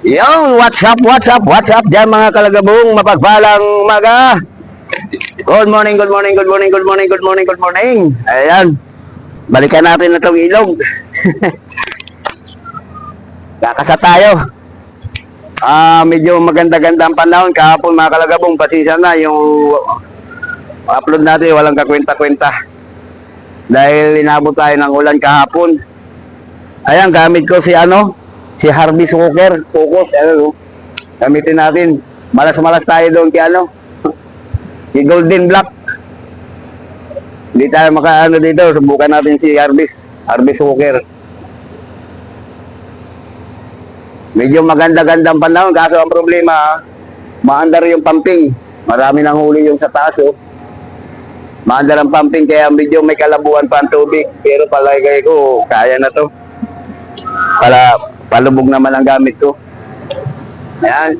Yo, what's up dyan mga kalagabong mapagpalang umaga. Good morning, good morning, good morning, good morning, good morning, good morning. Ayan, balikan natin na itong ilog. Kakasa tayo. Medyo maganda-ganda ang panahon kahapon mga kalagabong. Pasensya na yung upload natin walang kakwenta-kwenta. Dahil inabot tayo ng ulan kahapon. Ayan, gamit ko si Harvey Walker, focus, gamitin natin. Malas-malas tayo doon si Golden Black. Hindi tayo makaano dito, subukan natin si Harvey Walker. Medyo maganda-gandang panahon, kaso ang problema, maandar yung pumping. Marami nang huli yung sa taas, Maandar ang pumping, kaya medyo may kalabuan pa ang tubig. Pero palagay ko, kaya na to. Palubog naman ang gamit ko. Ayan.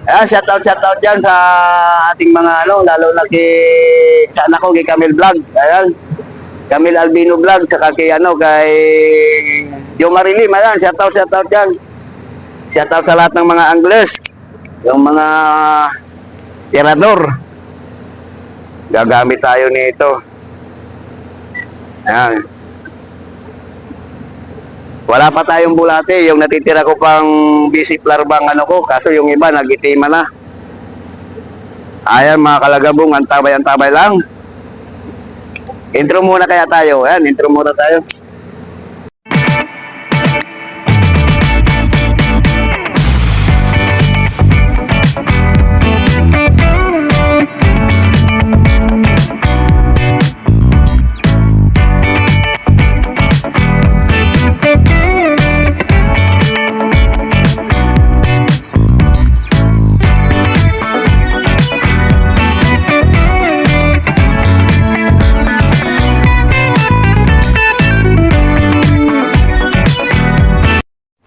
Ayan, shoutout dyan sa ating mga lalo na sa anak ko, kay Camille Vlog. Ayan. Camille Albino Vlog, saka kay Jo Marilim. Ayan, shoutout dyan. Shoutout sa lahat ng mga anglers. Yung mga tirador. Gagamit tayo nito. Ayan. Wala pa tayong bulate, yung natitira ko pang basic larbang kaso yung iba nagitima na. Ayan mga kalagabong, antabay lang. Intro muna kaya tayo, intro muna tayo.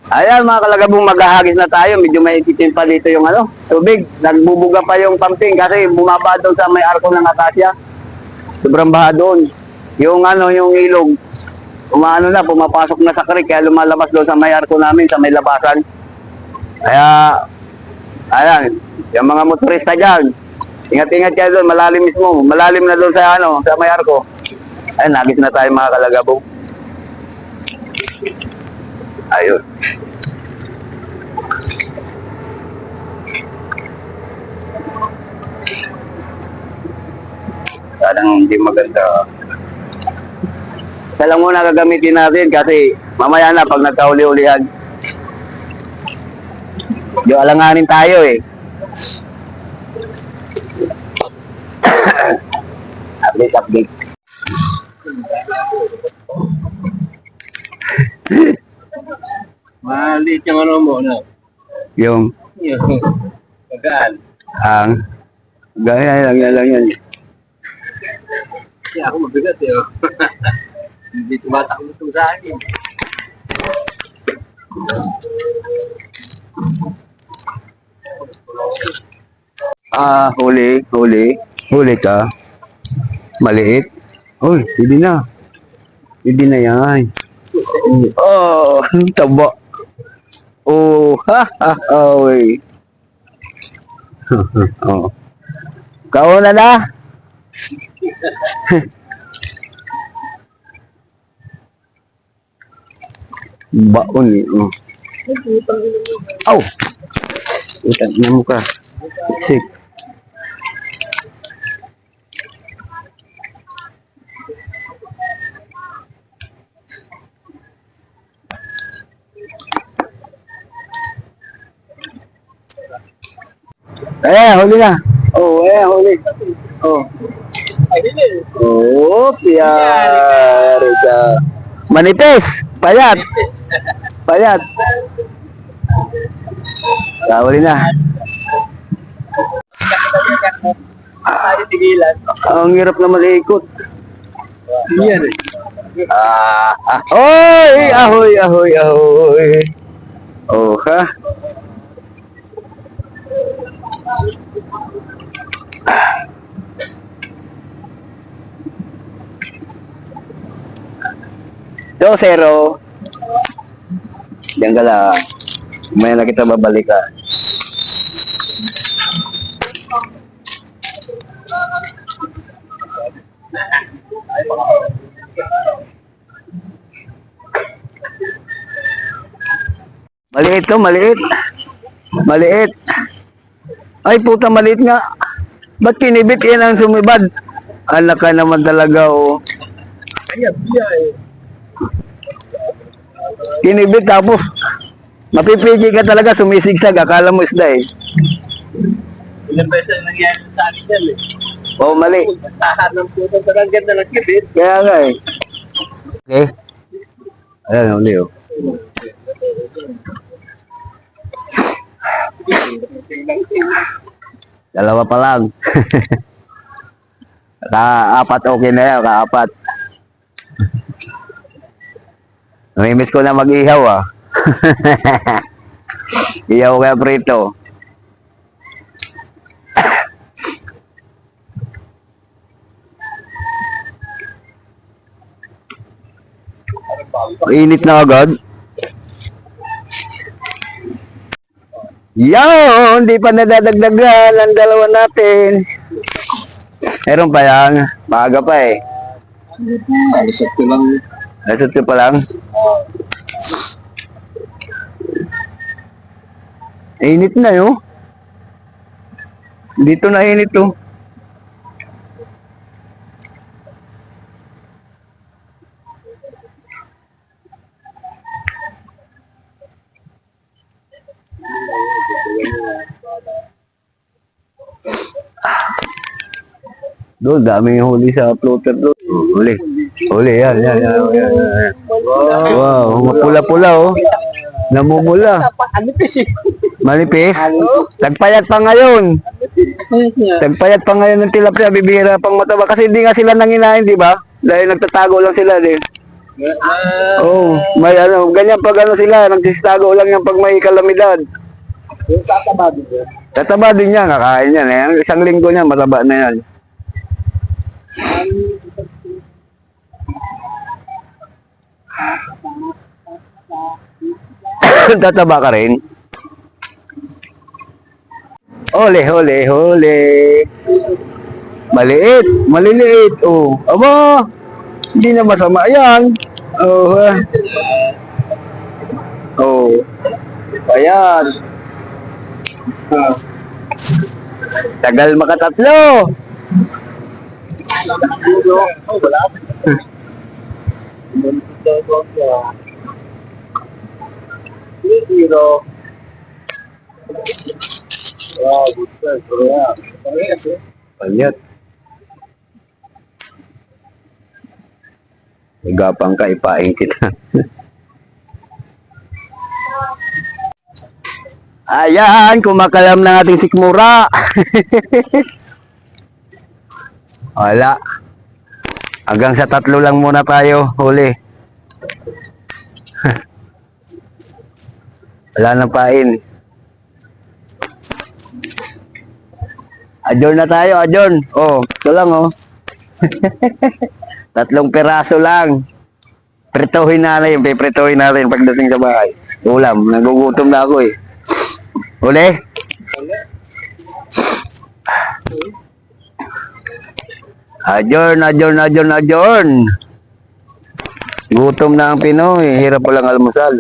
Ayan mga kalagabong, maghahagis na tayo. Medyo may ikitin pa dito yung tubig. Nagbubuga pa yung pumping kasi bumaba doon sa may arko ng akasya. Sobrang baha doon. Yung yung ilog, pumapasok na sa creek, kaya lumalabas doon sa may arko namin, sa may labasan. Kaya, ayan, yung mga motorista dyan, ingat-ingat kayo doon, malalim mismo. Malalim na doon sa sa may arko. Ayan, hagis na tayo mga kalagabong. Ayun. Parang hindi maganda. Isa lang muna gagamitin natin kasi mamaya na pag nagkauli-ulihan. Di alanganin tayo Update. Maliit yung mo, Yung Magaan. ang gaya lang yan. Kaya ako mabigat Hindi tumatakbo ito sa akin. Huli ka. Maliit. Uy, hindi na. Hindi na yan. Oh, taba. Oh, uy. Oh. Kauna na. Baon Oh. Utang na mo ka. Sik. Huli na. Huli. Piyari ka. Manipis. Payat. Huli na. Ang hirap naman ikot. Yan Ahoy. Oh, ha? Dosero. Diyan ka lang. May na kita babalikan. Maliit to, maliit. Maliit. Ay, puta, maliit nga. Ba't kinibit yan ang sumibad? Anak ka naman talaga, oh. Kaya, biya eh. Kinibit tapos, mapipigi ka talaga, sumisigsag. Akala mo isda eh. Ilang beses nangyari sa akin yan eh. Oh, mali. Tahan ng puto sa ang ganda ng kibit. Kaya nga eh. Okay. Ayan, uli oh. Dalawa pa lang. Kaapat okay na yan, kaapat. Namimiss ko na mag-ihaw ah. Ihaw kaya prito. Init na agad. Yan, hindi pa nadadagdagan ang dalawa natin. Meron pa yan. Maaga pa eh. Alisot ko lang. Nasot ko pa lang. Init na yun. Dito na init to. Doon, daming huli sa floater doon. Huli. Huli, yan. Wow, pula-pula oh. Namumula. Anipis eh. Malipis. Tagpayat pa ngayon. Tagpayat pa ngayon ng tilapia, bibihira pang mataba. Kasi hindi nga sila nanginain, di ba? Dahil nagtatago lang sila din. Oh, may ano, ganyan pag ano sila, nagsistago lang yan pag may kalamidad. Yung tataba din yun. Tataba din yan, kakain yan eh. Isang linggo niya, mataba na yan. Tataba ka rin? Huli, huli, huli. Maliit, maliliit. Oh, aba, hindi na masama yan. Oh, oh, ayan. Tagal makatatlo. Wala. Zero. Wow, good job. Panyat. Gapang ka, ipain kita. Ayan, kumakalam na ating sikmura. Wala. Hanggang sa 3 lang muna tayo, huli. Wala na pain. Adjourn na tayo, adjourn. Oh, ito lang oh. 3 piraso lang. Prituhin natin, piprituhin natin pagdating sa bahay. Ulam, nagugutom na ako eh. Uli? Adjourn, adjourn, adjourn, adjourn. Gutom na ang Pinoy, hirap walang almusal.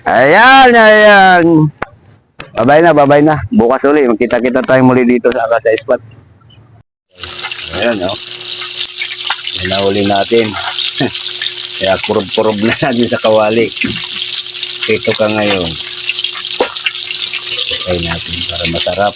Ayan, ayan. Babay na. Bukas ulit, magkita-kita tayo muli dito sa Akasa Spot. Ayan, oh. Yan na uli natin. Kaya kurob-kurob na natin sa kawali. Ito ka ngayon. Patay natin para masarap.